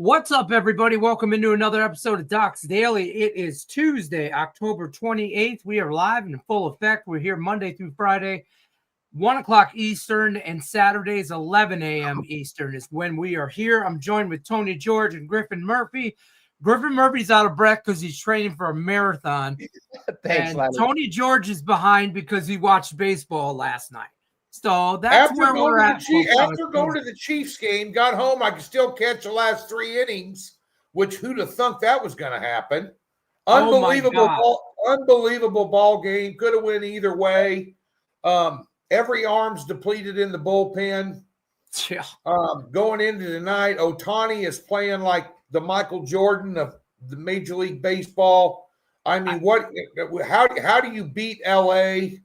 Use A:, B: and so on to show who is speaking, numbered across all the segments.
A: What's up, everybody? Welcome into another episode of Doc's Daily. It is Tuesday, October 28th. We are live and in full effect. We're here Monday through Friday, 1 o'clock Eastern, and Saturdays, 11 a.m. Eastern is when we are here. I'm joined with Tony George and Griffin Murphy. Griffin Murphy's out of breath because he's training for a marathon.
B: Thanks,
A: and
B: Lenny.
A: Tony George is behind because he watched baseball last night. So that's where we're at.
C: After going to the Chiefs game, got home, I could still catch the last 3 innings, which who'd have thunk that was going to happen? Unbelievable ball game. Could have went either way. Every arm's depleted in the bullpen.
A: Yeah.
C: Going into tonight, Ohtani is playing like the Michael Jordan of the Major League Baseball. I mean, how do you beat LA?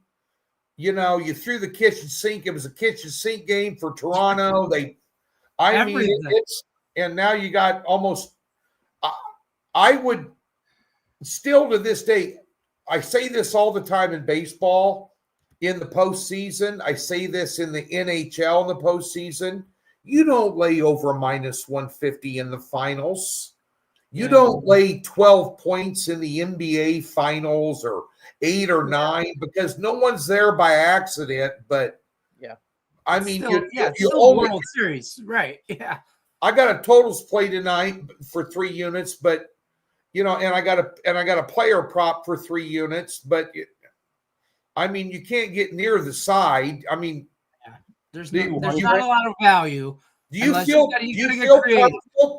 C: You know, you threw the kitchen sink. It was a kitchen sink game for Toronto. And now you got almost. I would still to this day. I say this all the time in baseball, in the postseason. I say this in the NHL in the postseason. You don't lay over a minus 150 in the finals. You don't lay 12 points in the NBA finals or 8 or 9 because no one's there by accident. But I mean,
A: you World Series, right? Yeah,
C: I got a totals play tonight for 3 units, but and I got a player prop for 3 units. But I mean, you can't get near the side. I mean,
A: there's not a lot of value.
C: Do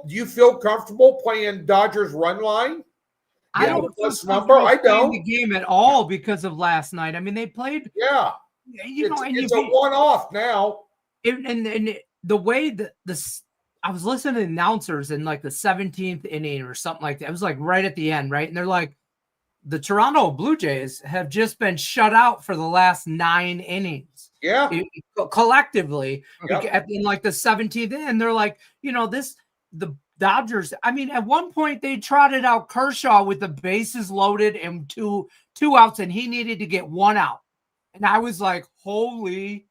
C: you feel comfortable playing Dodgers run line?
A: I don't playing the game at all because of last night. I mean, they played.
C: Yeah, it's a one-off now.
A: And the way that I was listening to the announcers in like the 17th inning or something like that. It was like right at the end, right? And they're like, the Toronto Blue Jays have just been shut out for the last 9 innings.
C: Yeah,
A: collectively, in like the 17th inning, they're like, the Dodgers. I mean, at one point they trotted out Kershaw with the bases loaded and two outs, and he needed to get 1 out. And I was like, holy,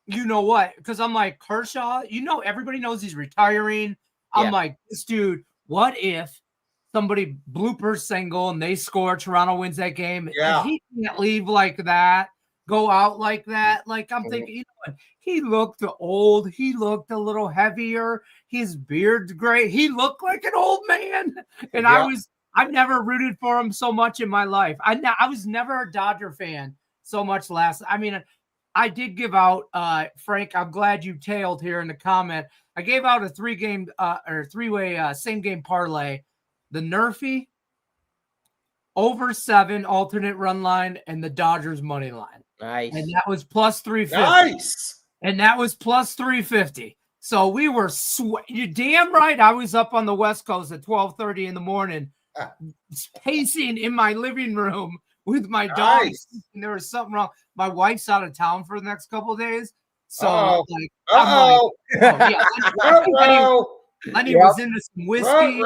A: you know what? Because I'm like, Kershaw, everybody knows he's retiring. I'm like, this dude, what if somebody bloopers single and they score, Toronto wins that game?
C: Yeah.
A: And he can't leave like that, go out like that. Like, I'm thinking, he looked old. He looked a little heavier. His beard's gray. He looked like an old man. And I've never rooted for him so much in my life. I was never a Dodger fan so much I mean, I did give out, Frank, I'm glad you tailed here in the comment. I gave out a 3-game or 3-way same game parlay. The Nerfy over 7 alternate run line and the Dodgers money line.
B: Nice.
A: And that was plus 350.
C: Nice.
A: And that was plus 350. So we were you're damn right. I was up on the West Coast at 12:30 in the morning, pacing in my living room with my dogs. And there was something wrong. My wife's out of town for the next couple of days. So Lenny was into some whiskey.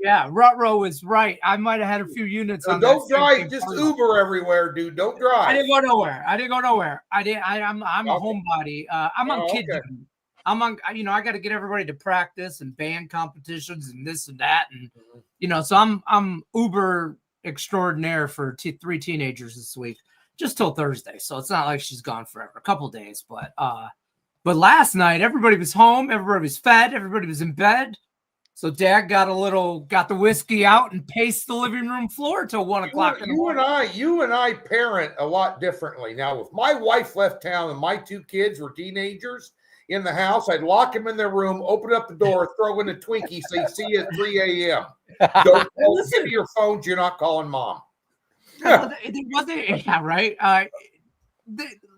A: Yeah, Rutrow is right. I might have had a few units on that.
C: Don't drive. Just Uber everywhere, dude. Don't drive.
A: I didn't go nowhere. I'm a homebody. I'm on kid duty. I'm on. I got to get everybody to practice and band competitions and this and that, and so I'm Uber extraordinaire for 3 teenagers this week, just till Thursday. So it's not like she's gone forever. A couple days, but last night everybody was home. Everybody was fed. Everybody was in bed. So Dad got the whiskey out and paced the living room floor till 1 o'clock in the morning.
C: You and I parent a lot differently. Now, if my wife left town and my 2 kids were teenagers in the house, I'd lock them in their room, open up the door, throw in a Twinkie, say, see you at 3 a.m. Don't give me your phones. You're not calling Mom.
A: Yeah, right.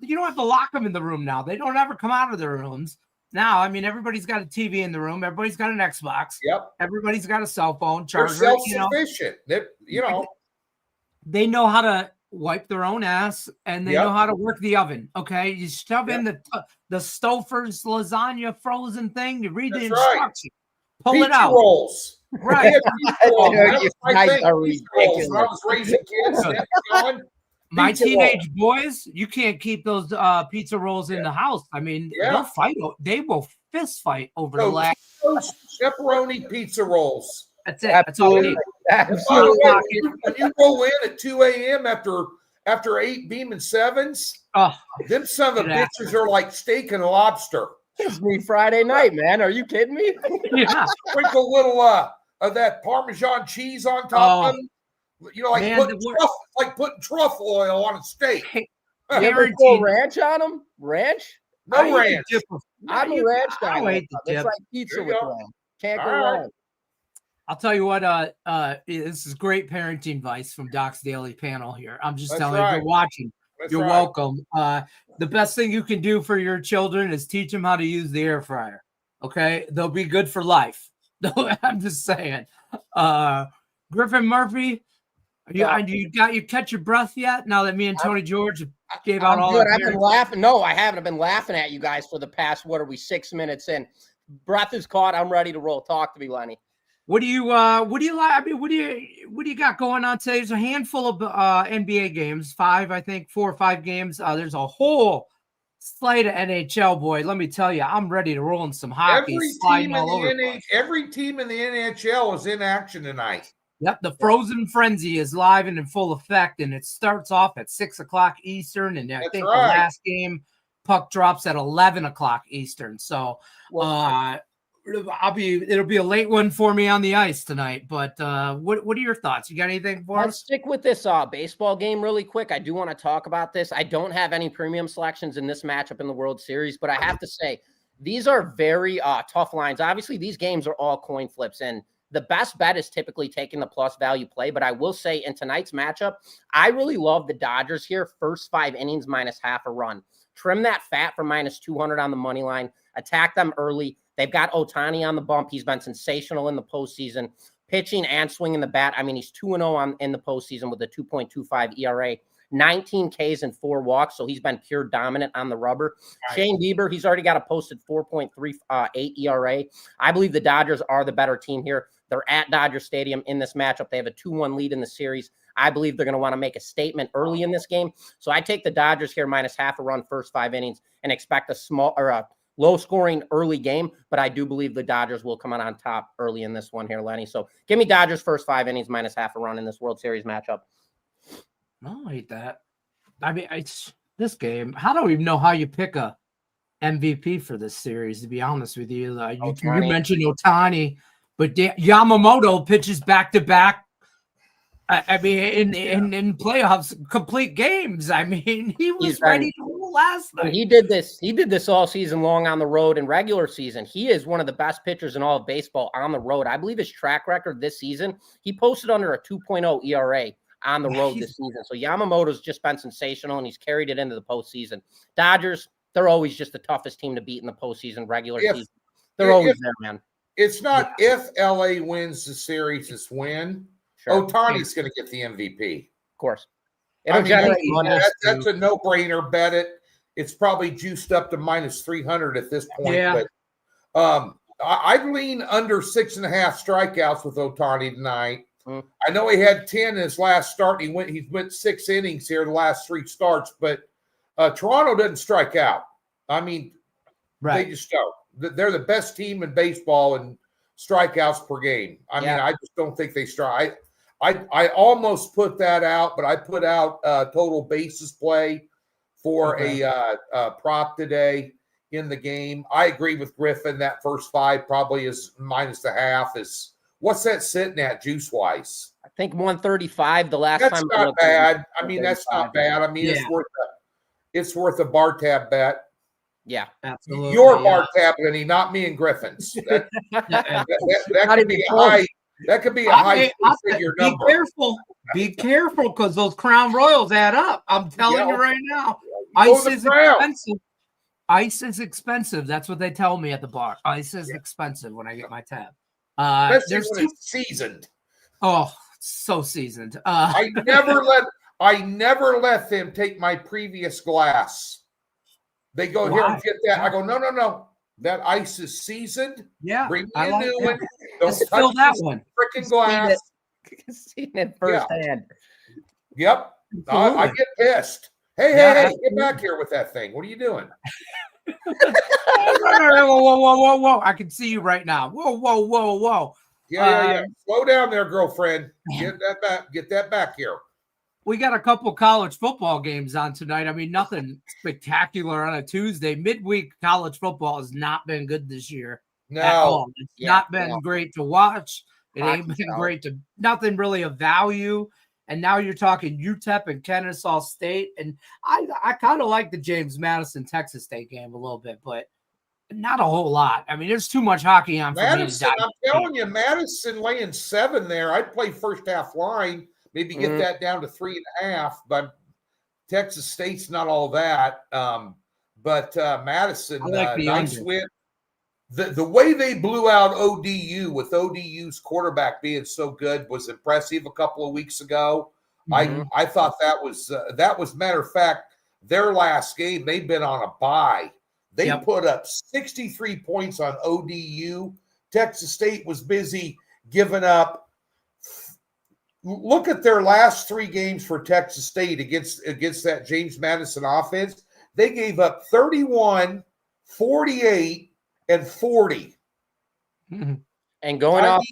A: You don't have to lock them in the room now. They don't ever come out of their rooms. Now, I mean, everybody's got a TV in the room. Everybody's got an Xbox.
C: Yep.
A: Everybody's got a cell phone charger.
C: They're self-sufficient.
A: They know how to wipe their own ass, and they know how to work the oven. Okay, you shove in the Stouffer's lasagna frozen thing. You read the instructions. Pull
C: pizza
A: it out.
C: Rolls.
A: Right.
C: That was my thing. Pizza rolls. When I was raising kids.
A: My teenage boys, you can't keep those pizza rolls in the house. I mean, they'll fight. They will fist fight over the
C: So
A: last.
C: pepperoni pizza rolls.
A: That's it. That's all I need.
C: And by the way, when you roll in at 2 a.m. after 8 Beam 7s, them son of bitches are like steak and lobster.
B: It's me Friday night, man. Are you kidding me?
A: Yeah.
C: Sprinkle a little of that Parmesan cheese on top of them. You know, like putting truffle oil on a steak.
B: You ever pour ranch on them? Ranch?
C: No ranch.
B: I'm a ranch guy. It's like pizza with ranch. Can't go wrong.
A: I'll tell you what, this is great parenting advice from Doc's Daily Panel here. I'm just telling you, if you're watching, you're welcome. The best thing you can do for your children is teach them how to use the air fryer. Okay? They'll be good for life. I'm just saying. Griffin Murphy, you catch your breath yet? Now that me and Tony George gave out all
B: good. I've been laughing. No, I haven't. I've been laughing at you guys for the past, 6 minutes in. Breath is caught. I'm ready to roll. Talk to me, Lenny.
A: What do you like? I mean, what do you got going on today? There's a handful of NBA games, 4 or 5 games. There's a whole slate of NHL, boy. Let me tell you, I'm ready to roll in some hockey.
C: Every team in the NHL is in action tonight.
A: Yep, the Frozen Frenzy is live and in full effect, and it starts off at 6 o'clock Eastern, and I think the last game puck drops at 11 o'clock Eastern. So, it'll be a late one for me on the ice tonight, but what are your thoughts? You got anything for us?
B: Let's stick with this baseball game really quick. I do want to talk about this. I don't have any premium selections in this matchup in the World Series, but I have to say these are very tough lines. Obviously, these games are all coin flips, and the best bet is typically taking the plus value play, but I will say in tonight's matchup, I really love the Dodgers here. First 5 innings minus half a run. Trim that fat for minus 200 on the money line. Attack them early. They've got Ohtani on the bump. He's been sensational in the postseason, pitching and swinging the bat. I mean, he's 2-0 in the postseason with a 2.25 ERA, 19 Ks and 4 walks. So he's been pure dominant on the rubber. Right. Shane Bieber, he's already got a posted 4.38 ERA. I believe the Dodgers are the better team here. They're at Dodger Stadium in this matchup. They have a 2-1 lead in the series. I believe they're going to want to make a statement early in this game. So I take the Dodgers here minus half a run first 5 innings and expect a low-scoring early game, but I do believe the Dodgers will come out on top early in this one here, Lenny. So give me Dodgers first 5 innings minus half a run in this World Series matchup.
A: I hate that. I mean, it's this game. How do we know how you pick a MVP for this series, to be honest with you? You mentioned Ohtani, but Yamamoto pitches back-to-back. I mean, in playoffs, complete games. I mean, he was ready to roll last night.
B: He did this all season long on the road and regular season. He is one of the best pitchers in all of baseball on the road. I believe his track record this season, he posted under a 2.0 ERA on the road this season. So Yamamoto's just been sensational, and he's carried it into the postseason. Dodgers, they're always just the toughest team to beat in the postseason, regular season. They're always there, man.
C: It's not if LA wins the series, it's when. Sure. Ohtani's going to get the MVP.
B: Of course.
C: That's a no-brainer. Bet it. It's probably juiced up to minus 300 at this point. Yeah. But I'd lean under 6.5 strikeouts with Ohtani tonight. I know he had 10 in his last start. He went 6 innings here the last 3 starts, but Toronto doesn't strike out. I mean, they just don't. They're the best team in baseball in strikeouts per game. I mean, I just don't think they strike. I almost put that out, but I put out total bases play for a prop today in the game. I agree with Griffin. That first 5 probably is minus the half. What's that sitting at juice-wise?
B: I think 135 the last
C: time.
B: That's
C: not bad. I mean, that's not bad. I mean, it's worth a bar tab bet.
B: Yeah,
A: absolutely.
C: Your bar tab, Lenny, not me and Griffin's. That could be a high. That could be a high figure number.
A: Be careful, because those Crown Royals add up. I'm telling you right now. Ice is expensive. Ice is expensive. That's what they tell me at the bar. Ice is expensive when I get my tab.
C: Especially when it's seasoned.
A: Oh, so seasoned.
C: I never let them take my previous glass. They go here and get that. I go, no. That ice is seasoned.
A: Yeah.
C: Bring me a new one.
A: Don't spill that one.
C: Freaking glass.
B: Seen it firsthand.
C: Yep. I get pissed. Hey, get back here with that thing. What are you doing?
A: Whoa. I can see you right now. Whoa.
C: Yeah. Slow down there, girlfriend. Get that back here.
A: We got a couple college football games on tonight. I mean, nothing spectacular on a Tuesday. Midweek college football has not been good this year at all. It's not been great to watch. It ain't been great to nothing really of value. And now you're talking UTEP and Kennesaw State. And I kind of like the James Madison Texas State game a little bit, but not a whole lot. I mean, there's too much hockey on for
C: Madison,
A: me to
C: I'm telling you, Madison laying 7 there. I'd play first half line. Maybe get that down to 3.5, but Texas State's not all that. But Madison, nice win. The way they blew out ODU with ODU's quarterback being so good was impressive a couple of weeks ago. I thought that was matter of fact, their last game, they've been on a bye. They put up 63 points on ODU. Texas State was busy giving up. Look at their last 3 games for Texas State against that James Madison offense. They gave up 31, 48, and 40.
B: And going off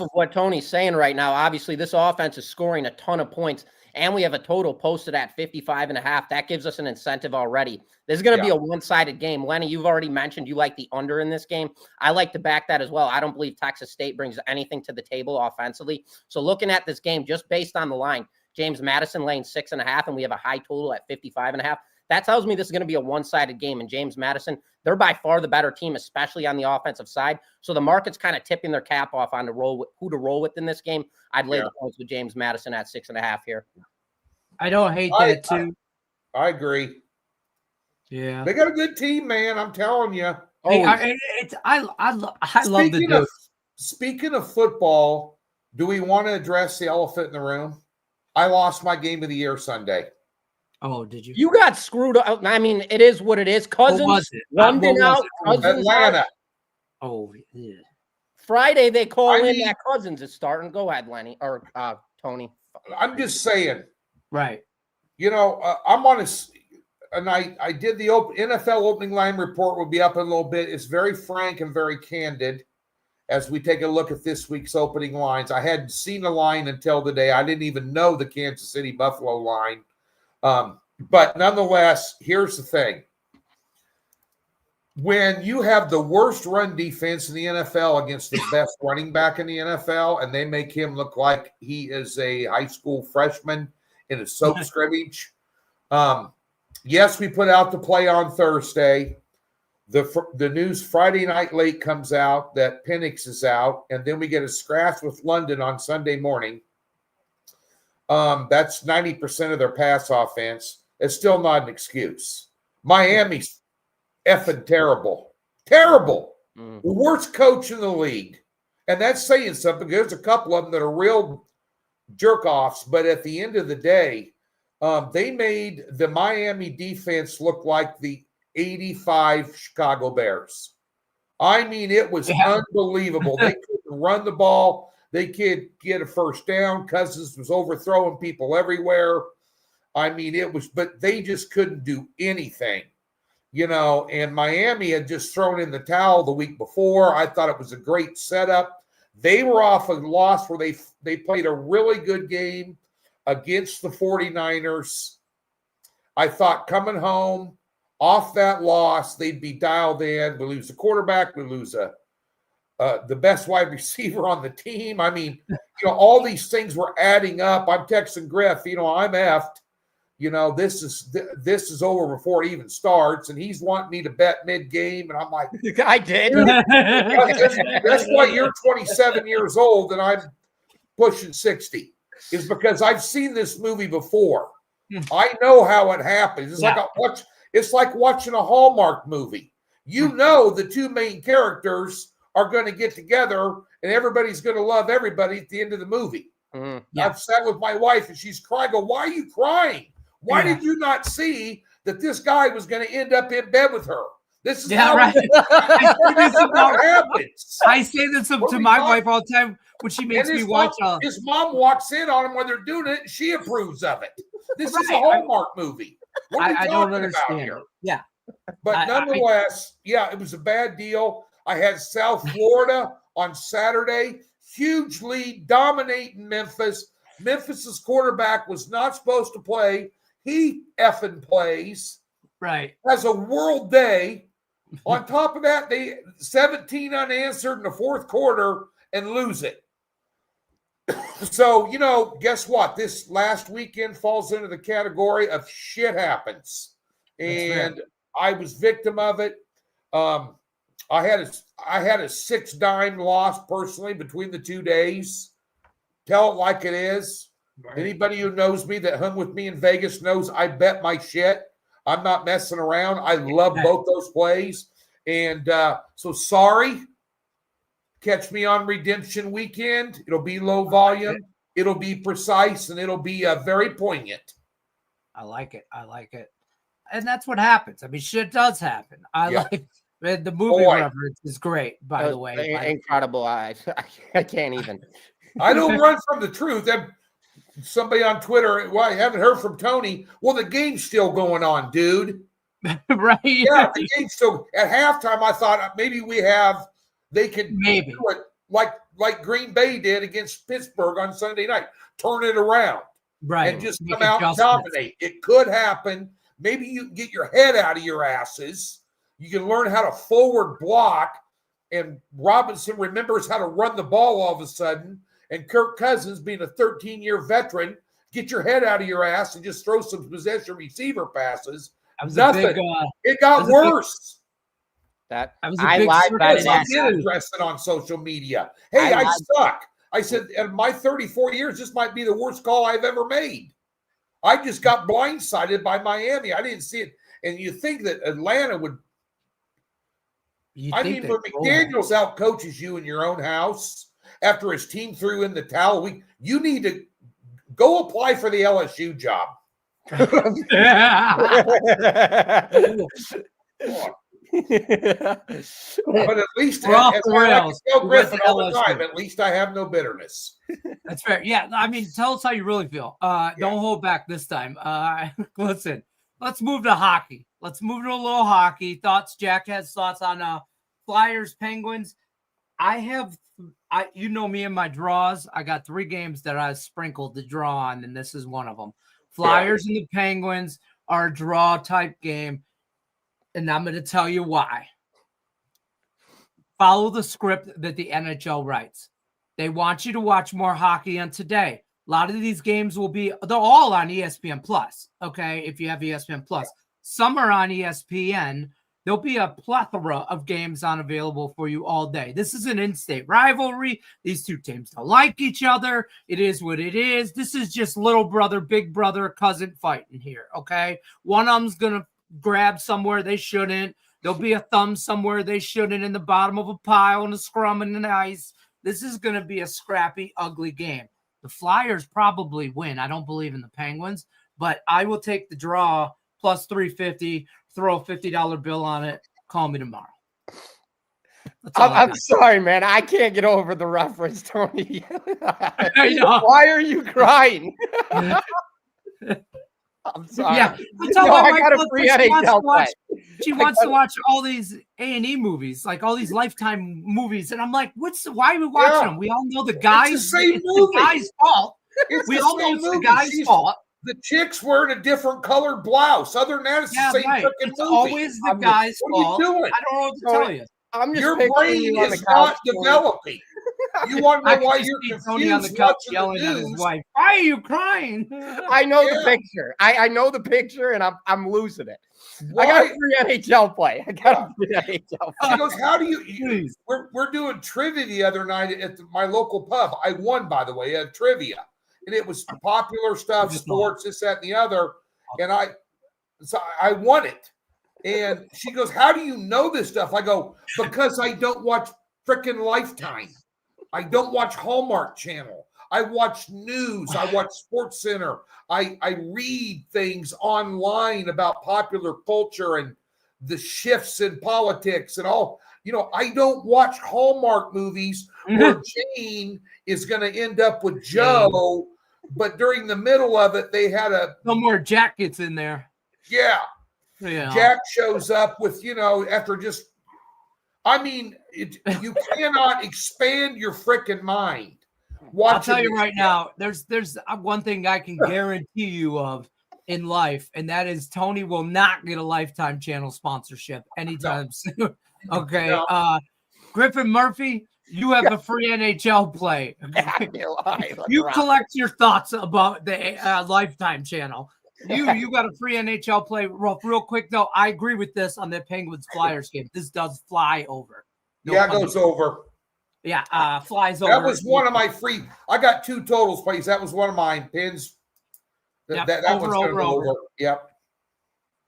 B: of what Tony's saying right now, obviously this offense is scoring a ton of points, and we have a total posted at 55.5. That gives us an incentive already. This is going to be a one-sided game. Lenny, you've already mentioned you like the under in this game. I like to back that as well. I don't believe Texas State brings anything to the table offensively. So looking at this game, just based on the line, James Madison laying 6.5, and we have a high total at 55.5. That tells me this is going to be a one-sided game. And James Madison, they're by far the better team, especially on the offensive side. So the market's kind of tipping their cap off on who to roll with in this game. I'd lay the points with James Madison at 6.5 here.
A: I don't hate that too.
C: I agree.
A: Yeah,
C: they got a good team, man. I'm telling you.
A: Hey, I love the dude.
C: Speaking of football, do we want to address the elephant in the room? I lost my game of the year Sunday.
A: Oh, did you?
B: You got screwed up. I mean, it is what it is. Cousins, London out. Cousins
C: Atlanta.
B: Out.
A: Oh, yeah.
B: Friday they call in that Cousins is starting. Go ahead, Lenny or Tony.
C: I'm just saying.
A: Right.
C: You know, I'm on and I did the NFL opening line report. Will be up in a little bit. It's very frank and very candid as we take a look at this week's opening lines. I hadn't seen a line until today. I didn't even know the Kansas City Buffalo line. But nonetheless, here's the thing. When you have the worst run defense in the NFL against the best running back in the NFL, and they make him look like he is a high school freshman in a soap scrimmage. Yes, we put out the play on Thursday. The news Friday night late comes out that Penix is out, and then we get a scratch with London on Sunday morning. That's 90% of their pass offense. It's still not an excuse. Miami's effing terrible. Terrible. The worst coach in the league. And that's saying something. There's a couple of them that are real jerk-offs, but at the end of the day, they made the Miami defense look like the 85 Chicago Bears. I mean, it was unbelievable. They couldn't run the ball. They could get a first down. Cousins was overthrowing people everywhere. I mean, but they just couldn't do anything, you know, and Miami had just thrown in the towel the week before. I thought it was a great setup. They were off a loss where they played a really good game against the 49ers. I thought coming home off that loss, they'd be dialed in. We lose the quarterback. We lose the best wide receiver on the team. I mean, you know, all these things were adding up. I'm texting Griff, you know, I'm effed. You know, this is over before it even starts, and he's wanting me to bet mid-game, and I'm like,
B: I did.
C: That's why you're 27 years old and I'm pushing 60. Is because I've seen this movie before. I know how it happens. It's like watching a Hallmark movie. You know, the two main characters are going to get together, and everybody's going to love everybody at the end of the movie. I've sat with my wife, and she's crying. I go, why are you crying? Why did you not see that this guy was going to end up in bed with her? This is how it happens.
A: I say this to my wife all the time when she makes me watch.
C: His mom walks in on him when they're doing it, and she approves of it. This is a Hallmark movie. What are we talking about here?
A: Yeah.
C: But nonetheless, yeah, it was a bad deal. I had South Florida on Saturday, huge lead, dominating Memphis. Memphis's quarterback was not supposed to play. He effing plays.
A: Right.
C: Has a world day. On top of that, they 17 unanswered in the fourth quarter and lose it. So, guess what? This last weekend falls into the category of shit happens. And I was victim of it. I had a 6-dime loss personally between the 2 days. Tell it like it is. Right. Anybody who knows me that hung with me in Vegas knows I bet my shit. I'm not messing around. I love both those plays. And so sorry. Catch me on redemption weekend. It'll be low volume. It'll be precise, and it'll be very poignant.
A: I like it. And that's what happens. I mean, shit does happen. Like the movie reference is great, by the way.
B: Incredible. I can't even.
C: I don't run from the truth. Somebody on Twitter, well, I haven't heard from Tony. Well, the game's still going on, dude.
A: Right.
C: Yeah, the game's still at halftime. I thought maybe they could do it like Green Bay did against Pittsburgh on Sunday night. Turn it around.
A: Right.
C: And just come out and dominate. It could happen. Maybe you can get your head out of your asses. You can learn how to forward block. And Robinson remembers how to run the ball all of a sudden. And Kirk Cousins, being a 13-year veteran, get your head out of your ass and just throw some possession receiver passes. Nothing. It got worse.
B: I live that
C: interested on social media. Hey, I suck. I said, in my 34 years, this might be the worst call I've ever made. I just got blindsided by Miami. I didn't see it. And you think that Atlanta would. When McDaniels outcoaches you in your own house after his team threw in the towel, you need to go apply for the LSU job. But at least at least I have no bitterness.
A: That's fair. Yeah, I mean, tell us how you really feel. Don't hold back this time. Listen, let's move to hockey. Let's move to a little hockey. Jack has thoughts on Flyers, Penguins. You know me and my draws. I got 3 games that I sprinkled the draw on, and this is one of them. Flyers and the Penguins are a draw type game. And I'm going to tell you why. Follow the script that the NHL writes. They want you to watch more hockey on today. A lot of these games they're all on ESPN Plus. Okay. If you have ESPN Plus, some are on ESPN. There'll be a plethora of games available for you all day. This is an in-state rivalry. These two teams don't like each other. It is what it is. This is just little brother, big brother, cousin fighting here. Okay. One of them's going to grab somewhere they shouldn't. There'll be a thumb somewhere they shouldn't in the bottom of a pile and a scrum in the ice. This is going to be a scrappy, ugly game. The Flyers probably win. I don't believe in the Penguins, but I will take the draw plus 350, throw a $50 bill on it. Call me tomorrow.
B: I'm sorry, man. I can't get over the reference, Tony.
A: I know.
B: Why are you crying? I'm sorry.
A: Yeah, I got a free NHL. She wants to watch all these A&E movies, like all these Lifetime movies, and I'm like, why are we watching them? We all know the guys.
C: It's the
A: guy's fault. We all know it's the guy's fault.
C: The chick's wearing a different colored blouse. Other than that, it's the same freaking movie.
A: It's always the guy's fault.
C: What are you doing?
A: I don't know what to tell you.
C: Your brain is not developing. You want to know why you're confused?
A: Tony on the couch yelling at his wife. Why are you crying?
B: I know the picture. I know the picture, and I'm losing it. Why? I got a free NHL play.
C: She goes, how do you we're doing trivia the other night at my local pub. I won, by the way, at trivia. And it was popular stuff, sports, this, that, and the other. And I won it. And she goes, how do you know this stuff? I go, because I don't watch freaking Lifetime. I don't watch Hallmark Channel. I watch news. I watch Sports Center. I read things online about popular culture and the shifts in politics and all. I don't watch Hallmark movies where Jane is going to end up with Joe, but during the middle of it, they had
A: no more Jack gets in there.
C: Yeah.
A: Yeah.
C: Jack shows up with, after just, you cannot expand your freaking mind.
A: I'll tell you right now, there's one thing I can guarantee you of in life, and that is Tony will not get a Lifetime Channel sponsorship anytime soon. Okay.
C: No.
A: Griffin Murphy, you have a free NHL play. You
B: Right.
A: collect your thoughts about the Lifetime Channel. You got a free NHL play. Real quick, though, I agree with this on the Penguins-Flyers game. This does fly over.
C: It goes over.
A: Yeah, flies over.
C: That was one of my free. I got 2 totals plays. That was one of mine. Pins. That one's going to go over. Yep.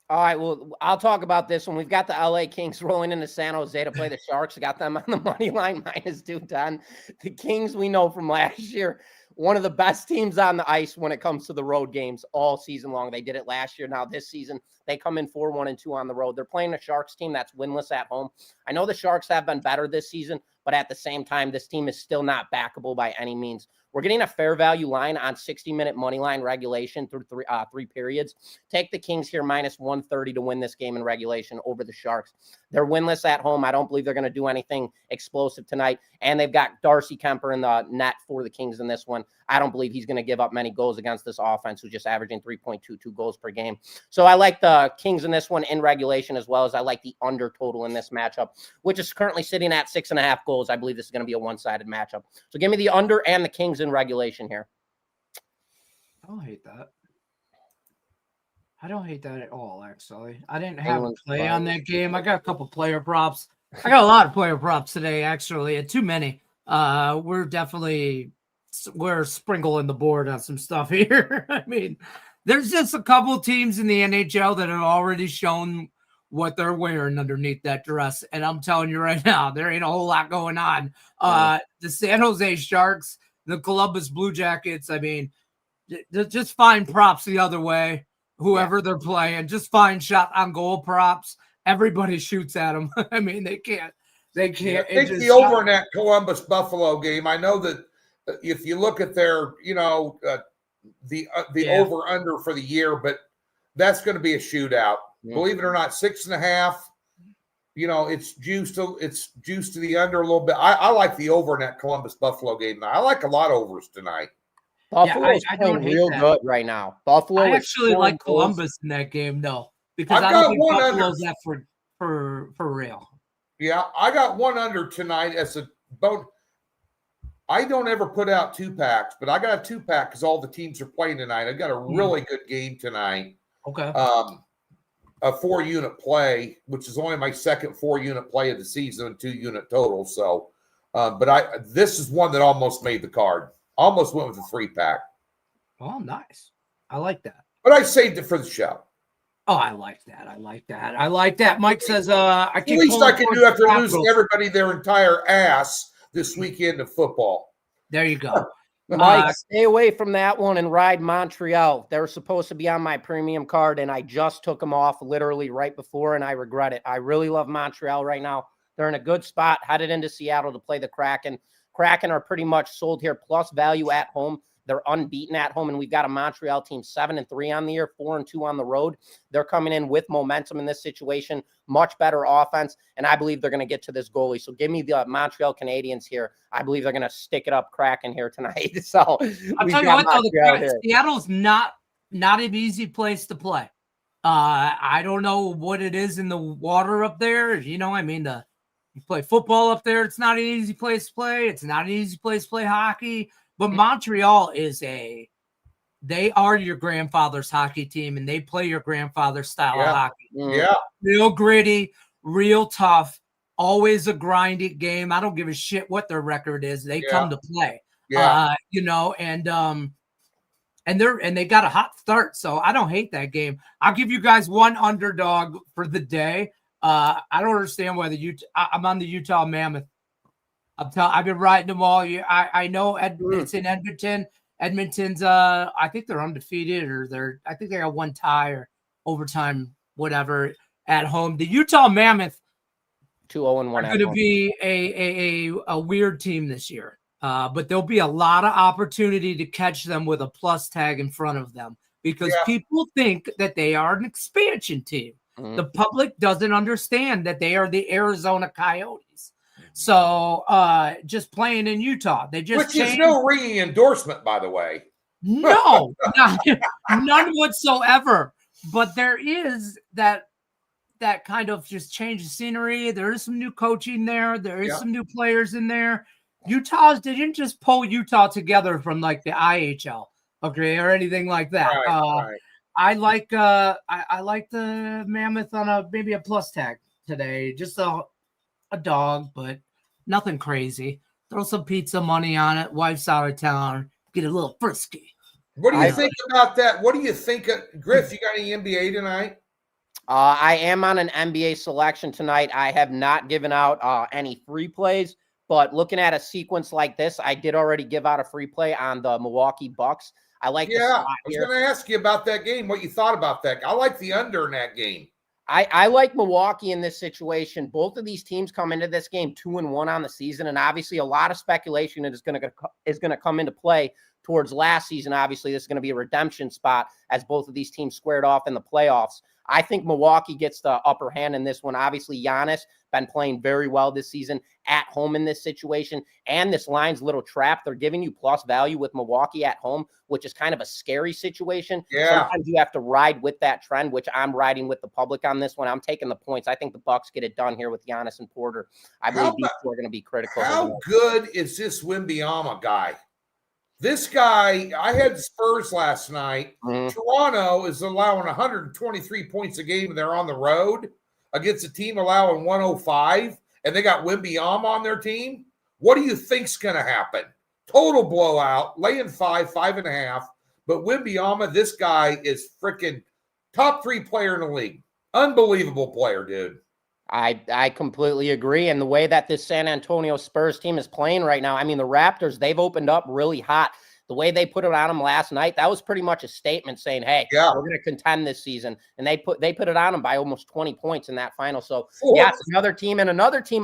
B: All right, well, I'll talk about this one. We've got the LA Kings rolling into San Jose to play the Sharks. I got them on the money line, -210. The Kings, we know from last year, one of the best teams on the ice when it comes to the road games all season long. They did it last year. Now this season, they come in 4-1-2 on the road. They're playing a Sharks team that's winless at home. I know the Sharks have been better this season, but at the same time, this team is still not backable by any means. We're getting a fair value line on 60-minute money line regulation through three periods. Take the Kings here -130 to win this game in regulation over the Sharks. They're winless at home. I don't believe they're going to do anything explosive tonight. And they've got Darcy Kemper in the net for the Kings in this one. I don't believe he's going to give up many goals against this offense, who's just averaging 3.22 goals per game. So I like the Kings in this one in regulation, as well as I like the under total in this matchup, which is currently sitting at 6.5 goals. I believe this is going to be a one-sided matchup. So give me the under and the Kings in regulation here.
A: I don't hate that. I don't hate that at all, actually. I didn't have a play on that game. I got a couple player props. I got a lot of player props today, actually. Too many. We're sprinkling the board on some stuff here. I mean, there's just a couple teams in the NHL that have already shown what they're wearing underneath that dress. And I'm telling you right now, there ain't a whole lot going on. The San Jose Sharks, the Columbus Blue Jackets, I mean, just find props the other way. Whoever they're playing, just find shot on goal props. Everybody shoots at them. I mean, they can't. I think
C: the over in that Columbus Buffalo game. I know that if you look at their, the over under for the year, but that's going to be a shootout. Believe it or not, 6.5. It's juiced to the under a little bit. I like the over in that Columbus Buffalo game. I like a lot of overs tonight.
B: Buffalo's playing real good right now. Buffalo.
A: I actually like Columbus in that game, though, because I don't think Buffalo's that for real.
C: Yeah, I got one under tonight as a boat. I don't ever put out 2-packs, but I got a 2-pack because all the teams are playing tonight. I got a really good game tonight.
A: Okay.
C: A 4-unit play, which is only my second 4-unit play of the season, 2-unit total. So, but this is one that almost made the card. Almost went with a 3-pack.
A: Oh, nice. I like that.
C: But I saved it for the show.
A: Oh, I like that. Mike says, I keep
C: the least I can do after losing everybody their entire ass this weekend of football.
A: There you go.
B: Mike, stay away from that one and ride Montreal. They were supposed to be on my premium card, and I just took them off literally right before, and I regret it. I really love Montreal right now. They're in a good spot, headed into Seattle to play the Kraken. Kraken are pretty much sold here, plus value at home. They're unbeaten at home, and we've got a Montreal team 7-3 on the year, 4-2 on the road. They're coming in with momentum in this situation, much better offense, and I believe they're going to get to this goalie. So give me the Montreal Canadiens here. I believe they're going to stick it up Kraken here tonight. So
A: I'll tell you what, though, Seattle's not an easy place to play. I don't know what it is in the water up there. You play football up there. It's not an easy place to play. It's not an easy place to play hockey. But Montreal they are your grandfather's hockey team, and they play your grandfather's style of hockey.
C: Yeah.
A: Real gritty, real tough, always a grinded game. I don't give a shit what their record is. They come to play. Yeah. And they got a hot start, so I don't hate that game. I'll give you guys one underdog for the day. I don't understand why I'm on the Utah Mammoth. I've been riding them all year. I know it's in Edmonton. Edmonton's I think they're undefeated, or I think they got one tie or overtime, whatever, at home. The Utah Mammoth
B: 2-0-1
A: are going to be a weird team this year. But there'll be a lot of opportunity to catch them with a plus tag in front of them, because people think that they are an expansion team. The public doesn't understand that they are the Arizona Coyotes. So just playing in Utah, they just
C: which is no ringing endorsement, by the way.
A: No, none whatsoever. But there is that kind of just change of scenery. There is some new coaching there. There is some new players in there. They didn't just pull Utah together from like the IHL, okay, or anything like that.
C: Right.
A: I like the Mammoth on maybe a plus tag today. Just a dog, but nothing crazy. Throw some pizza money on it. Wife's out of town. Get a little frisky.
C: What do you think about that? What do you think of Griff? You got any NBA tonight?
B: I am on an NBA selection tonight. I have not given out any free plays, but looking at a sequence like this, I did already give out a free play on the Milwaukee Bucks. I like the spot here.
C: I was going to ask you about that game, what you thought about that. I like the under in that game.
B: I like Milwaukee in this situation. Both of these teams come into this game 2-1 on the season, and obviously a lot of speculation is going to come into play towards last season. Obviously, this is going to be a redemption spot as both of these teams squared off in the playoffs. I think Milwaukee gets the upper hand in this one. Obviously, Giannis been playing very well this season at home in this situation. And this line's a little trap. They're giving you plus value with Milwaukee at home, which is kind of a scary situation.
C: Yeah.
B: Sometimes you have to ride with that trend, which I'm riding with the public on this one. I'm taking the points. I think the Bucks get it done here with Giannis and Porter. I believe these two are going to be critical.
C: How good is this Wembanyama guy? This guy, I had Spurs last night. Toronto is allowing 123 points a game, and they're on the road against a team allowing 105, and they got Wembanyama on their team. What do you think's going to happen? Total blowout, laying 5.5. But Wembanyama, this guy is freaking top 3 player in the league. Unbelievable player, dude.
B: I completely agree. And the way that this San Antonio Spurs team is playing right now, I mean, the Raptors, they've opened up really hot. The way they put it on them last night, that was pretty much a statement saying, hey, we're going to contend this season. And they put it on them by almost 20 points in that final. So, yes, another team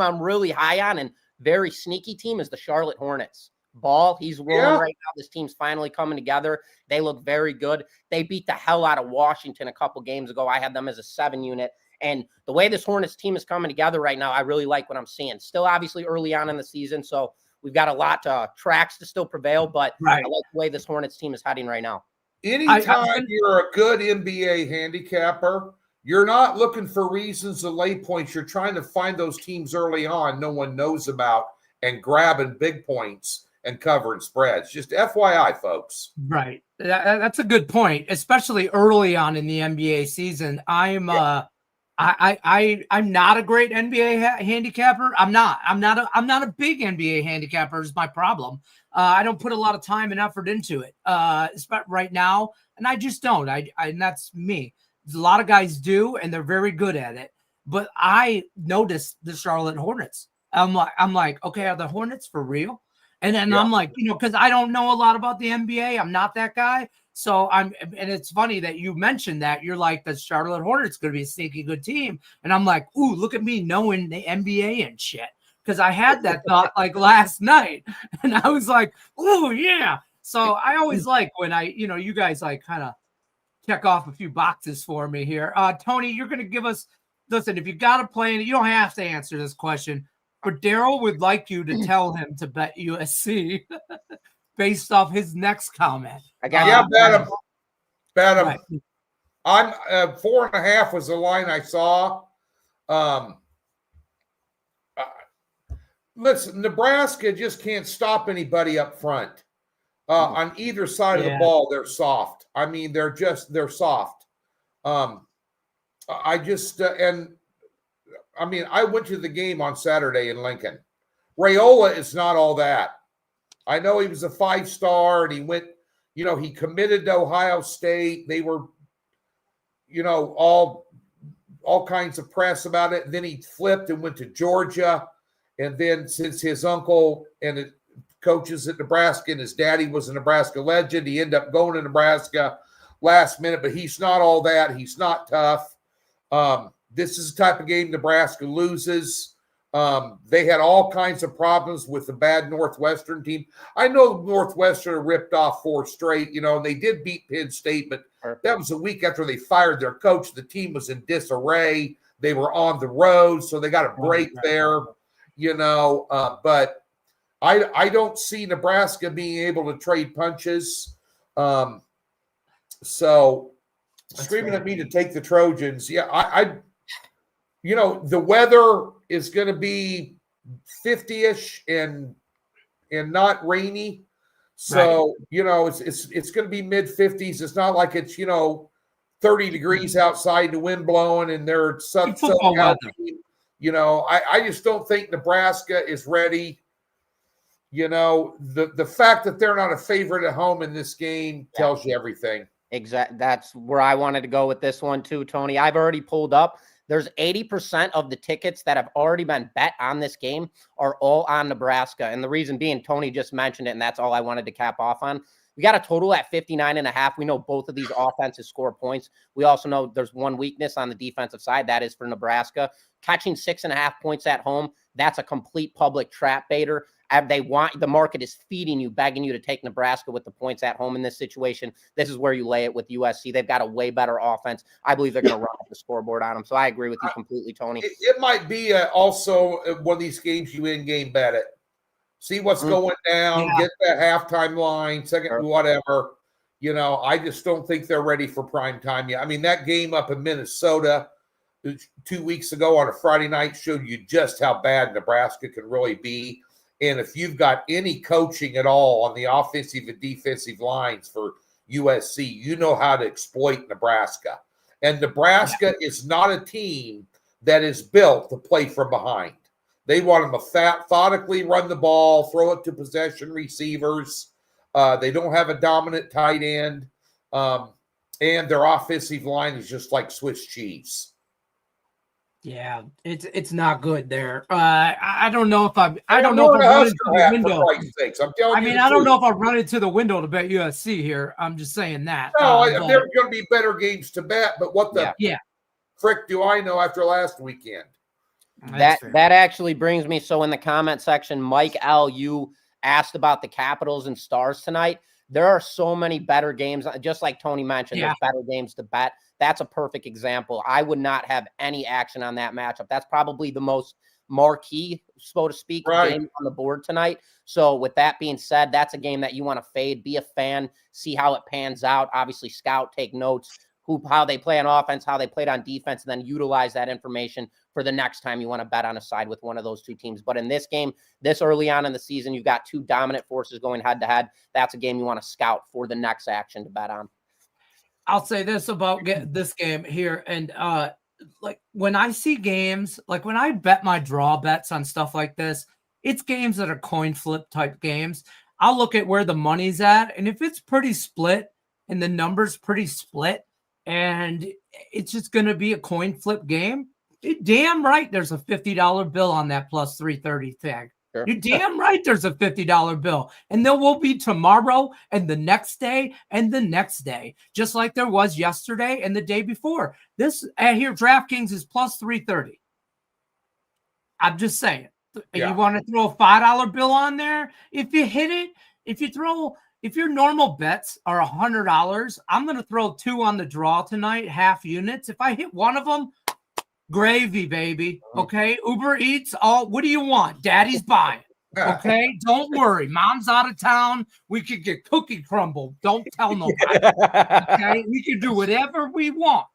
B: I'm really high on and very sneaky team is the Charlotte Hornets. Ball, he's rolling right now. This team's finally coming together. They look very good. They beat the hell out of Washington a couple games ago. I had them as a 7 unit. And the way this Hornets team is coming together right now, I really like what I'm seeing. Still obviously early on in the season, so we've got a lot of tracks to still prevail, but I like the way this Hornets team is heading right now.
C: Anytime you're a good NBA handicapper, you're not looking for reasons to lay points. You're trying to find those teams early on no one knows about and grabbing big points and covering spreads. Just FYI, folks.
A: Right. That's a good point, especially early on in the NBA season. I'm not a great NBA handicapper. I'm not a big NBA handicapper is my problem. I don't put a lot of time and effort into it, right now, and I just don't. And that's me. A lot of guys do, and they're very good at it. But I noticed the Charlotte Hornets. I'm like, okay, are the Hornets for real? And then I'm like, because I don't know a lot about the NBA. I'm not that guy. So and it's funny that you mentioned that. You're like, the Charlotte Hornets going to be a sneaky good team. And I'm like, ooh, look at me knowing the NBA and shit. Because I had that thought like last night. And I was like, ooh, yeah. So I always like when you guys like kind of check off a few boxes for me here. Tony, you're going to give us, listen, if you got a plan, you don't have to answer this question. But Daryl would like you to tell him to bet USC based off his next comment.
C: Bet him. Right. I'm 4.5 was the line I saw. Listen, Nebraska just can't stop anybody up front. On either side of the ball, they're soft. I mean, they're soft. I went to the game on Saturday in Lincoln. Raiola is not all that. I know he was a 5-star and he went, he committed to Ohio State. They were, all kinds of press about it. And then he flipped and went to Georgia. And then since his uncle and it coaches at Nebraska and his daddy was a Nebraska legend, he ended up going to Nebraska last minute, but he's not all that. He's not tough. This is the type of game Nebraska loses. They had all kinds of problems with the bad Northwestern team. I know Northwestern ripped off 4 straight, and they did beat Penn State, but that was a week after they fired their coach. The team was in disarray. They were on the road, so they got a break there, but I don't see Nebraska being able to trade punches. So screaming at me to take the Trojans. Yeah, the weather is going to be 50-ish and not rainy. So, it's going to be mid-50s. It's not like it's, 30 degrees outside, the wind blowing, and they're I just don't think Nebraska is ready. The fact that they're not a favorite at home in this game tells you everything.
B: Exactly. That's where I wanted to go with this one too, Tony. I've already pulled up. There's 80% of the tickets that have already been bet on this game are all on Nebraska. And the reason being, Tony just mentioned it, and that's all I wanted to cap off on. We got a total at 59.5. We know both of these offenses score points. We also know there's one weakness on the defensive side. That is for Nebraska. Catching 6.5 points at home, that's a complete public trap baiter. The market is feeding you, begging you to take Nebraska with the points at home in this situation. This is where you lay it with USC. They've got a way better offense. I believe they're going to run up the scoreboard on them. So I agree with you completely, Tony.
C: It might be also one of these games you in-game bet it. See what's going down, get that halftime line, second, whatever. I just don't think they're ready for prime time yet. I mean, that game up in Minnesota 2 weeks ago on a Friday night showed you just how bad Nebraska can really be. And if you've got any coaching at all on the offensive and defensive lines for USC, you know how to exploit Nebraska. And Nebraska is not a team that is built to play from behind. They want them to methodically run the ball, throw it to possession receivers. They don't have a dominant tight end. And their offensive line is just like Swiss cheese.
A: Yeah, it's not good there. I don't know if I don't know if I run into the window. I don't know if I run into the window to bet USC here. I'm just saying that.
C: No, there's going to be better games to bet, but what the frick do I know after last weekend?
B: That actually brings me. So in the comment section, Mike L, you asked about the Capitals and Stars tonight. There are so many better games, just like Tony mentioned. There's better games to bet. That's a perfect example. I would not have any action on that matchup. That's probably the most marquee, so to speak, game on the board tonight. So with that being said, that's a game that you want to fade, be a fan, see how it pans out. Obviously, scout, take notes, how they play on offense, how they played on defense, and then utilize that information for the next time you want to bet on a side with one of those two teams. But in this game, this early on in the season, you've got two dominant forces going head-to-head. That's a game you want to scout for the next action to bet on.
A: I'll say this about this game here. And like when I see games, like when I bet my draw bets on stuff like this, it's games that are coin flip type games. I'll look at where the money's at. And if it's pretty split and the number's pretty split and it's just going to be a coin flip game, damn right there's a $50 bill on that plus 330 tag. Sure. You're damn right there's a $50 bill. And there will be tomorrow and the next day and the next day, just like there was yesterday and the day before. This here, DraftKings is plus 330. I'm just saying. Yeah. You want to throw a $5 bill on there? If you hit it, if your normal bets are $100, I'm going to throw 2 on the draw tonight, half units. If I hit one of them, gravy, baby. Okay. Uber Eats. What do you want? Daddy's buying. Okay. Don't worry. Mom's out of town. We could get cookie crumble. Don't tell nobody. Okay. We can do whatever we want.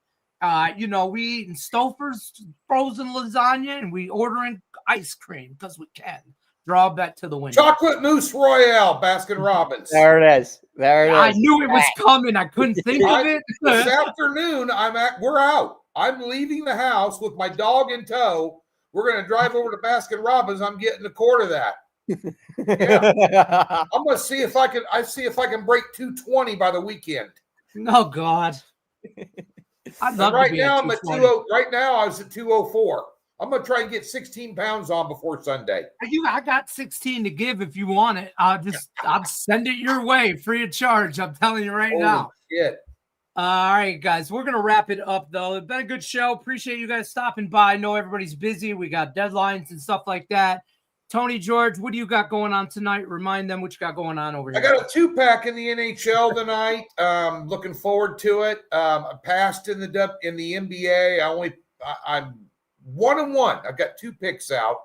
A: We eating Stouffer's frozen lasagna and we ordering ice cream because we can. Draw a bet to the window.
C: Chocolate mousse royale, Baskin Robbins.
B: There it is. I
A: knew it was coming. I couldn't think of it.
C: This afternoon, we're out. I'm leaving the house with my dog in tow. We're going to drive over to Baskin Robbins. I'm getting a quart of that. Yeah. I'm going to see if I can break 220 by the weekend.
A: Oh God.
C: Right now I'm at 2:0. Right now I was at 204. I'm going to try and get 16 pounds on before Sunday.
A: I got 16 to give if you want it. I'll send it your way free of charge. I'm telling you right now.
C: Shit.
A: All right, guys, we're going to wrap it up, though. It's been a good show. Appreciate you guys stopping by. I know everybody's busy. We got deadlines and stuff like that. Tony, George, what do you got going on tonight? Remind them what you got going on over here.
C: I got a 2-pack in the NHL tonight. Looking forward to it. I passed in the NBA. I'm 1-1. I've got 2 picks out.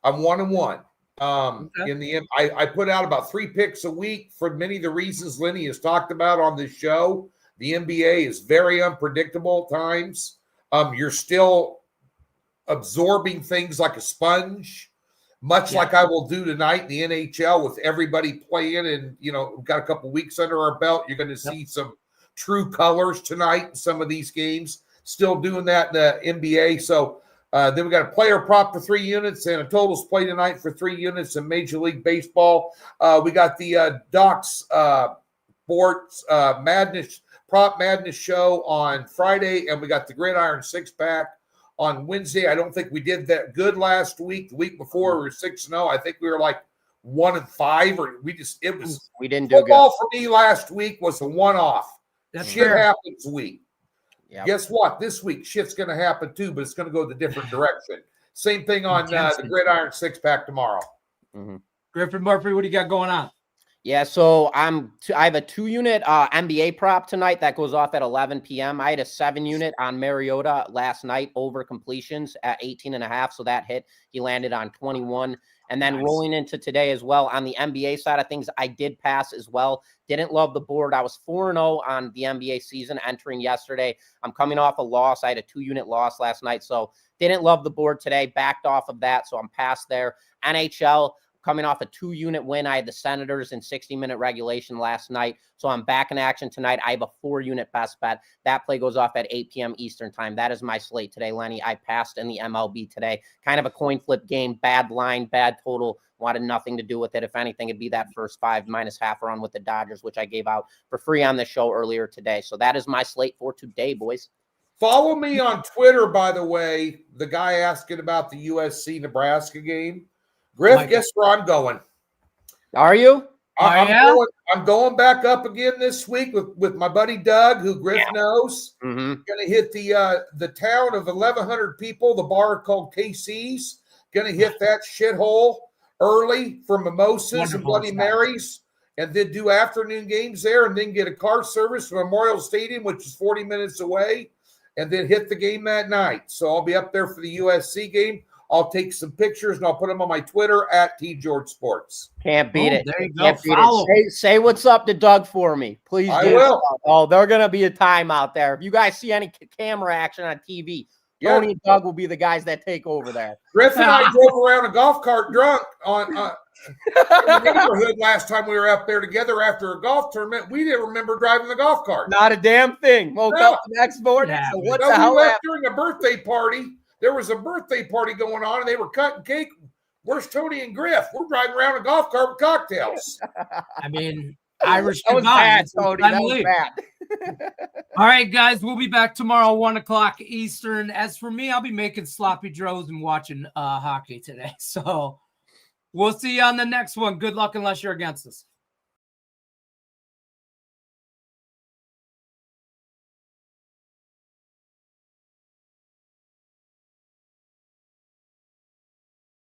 C: I'm 1-1. Okay. I put out about 3 picks a week for many of the reasons Lenny has talked about on this show. The NBA is very unpredictable at times. You're still absorbing things like a sponge. Much like I will do tonight in the NHL with everybody playing, and we've got a couple weeks under our belt. You're going to see some true colors tonight in some of these games. Still doing that in the NBA. So then we got a player prop for 3 units and a totals play tonight for 3 units in Major League Baseball. We got the Docs Sports Madness Prop Madness show on Friday, and we got the Gridiron 6-pack on Wednesday. I don't think we did that good last week. The week before we were 6-0. I think we were like 1-5, or we didn't do good. Football for me last week was a one-off. Shit happens week. Yep. Guess what? This week shit's going to happen too, but it's going to go the different direction. Same thing on the Gridiron 6-pack tomorrow.
A: Mm-hmm. Griffin Murphy, what do you got going on?
B: Yeah, so I have a 2-unit NBA prop tonight that goes off at 11 p.m. I had a 7-unit on Mariota last night over completions at 18.5, so that hit. He landed on 21. And then rolling into today as well, on the NBA side of things, I did pass as well. Didn't love the board. I was 4-0 on the NBA season entering yesterday. I'm coming off a loss. I had a 2-unit loss last night, so didn't love the board today. Backed off of that, so I'm past there. NHL, coming off a 2-unit win. I had the Senators in 60-minute regulation last night. So I'm back in action tonight. I have a 4-unit best bet. That play goes off at 8 p.m. Eastern time. That is my slate today, Lenny. I passed in the MLB today. Kind of a coin flip game. Bad line, bad total. Wanted nothing to do with it. If anything, it'd be that first 5 minus half run with the Dodgers, which I gave out for free on the show earlier today. So that is my slate for today, boys.
C: Follow me on Twitter, by the way. The guy asking about the USC Nebraska game. Griff, guess where I'm going?
B: Are you?
C: I'm going back up again this week with my buddy Doug, who Griff knows.
B: Mm-hmm.
C: Going to hit the town of 1,100 people, the bar called KC's. Going to hit that shithole early for mimosas and Bloody Marys, and then do afternoon games there, and then get a car service to Memorial Stadium, which is 40 minutes away, and then hit the game that night. So I'll be up there for the USC game. I'll take some pictures and I'll put them on my Twitter at TGeorgeSports.
B: Can't beat it.
A: There you go.
B: Can't beat it. Say what's up to Doug for me. Please do.
C: I will.
B: Oh, they're going to be a time out there. If you guys see any camera action on TV, Tony and Doug will be the guys that take over there.
C: Griffin and I drove around a golf cart drunk in the neighborhood last time we were up there together after a golf tournament. We didn't remember driving the golf cart.
B: Not a damn thing. Woke up the next morning.
A: Yeah,
B: so what the hell
C: we left during a birthday party. There was a birthday party going on, and they were cutting cake. Where's Tony and Griff? We're driving around a golf cart with cocktails.
A: I mean, Irish.
B: That was bad, Tony. That was bad.
A: All right, guys, we'll be back tomorrow, 1:00 Eastern. As for me, I'll be making sloppy joes and watching hockey today. So we'll see you on the next one. Good luck unless you're against us.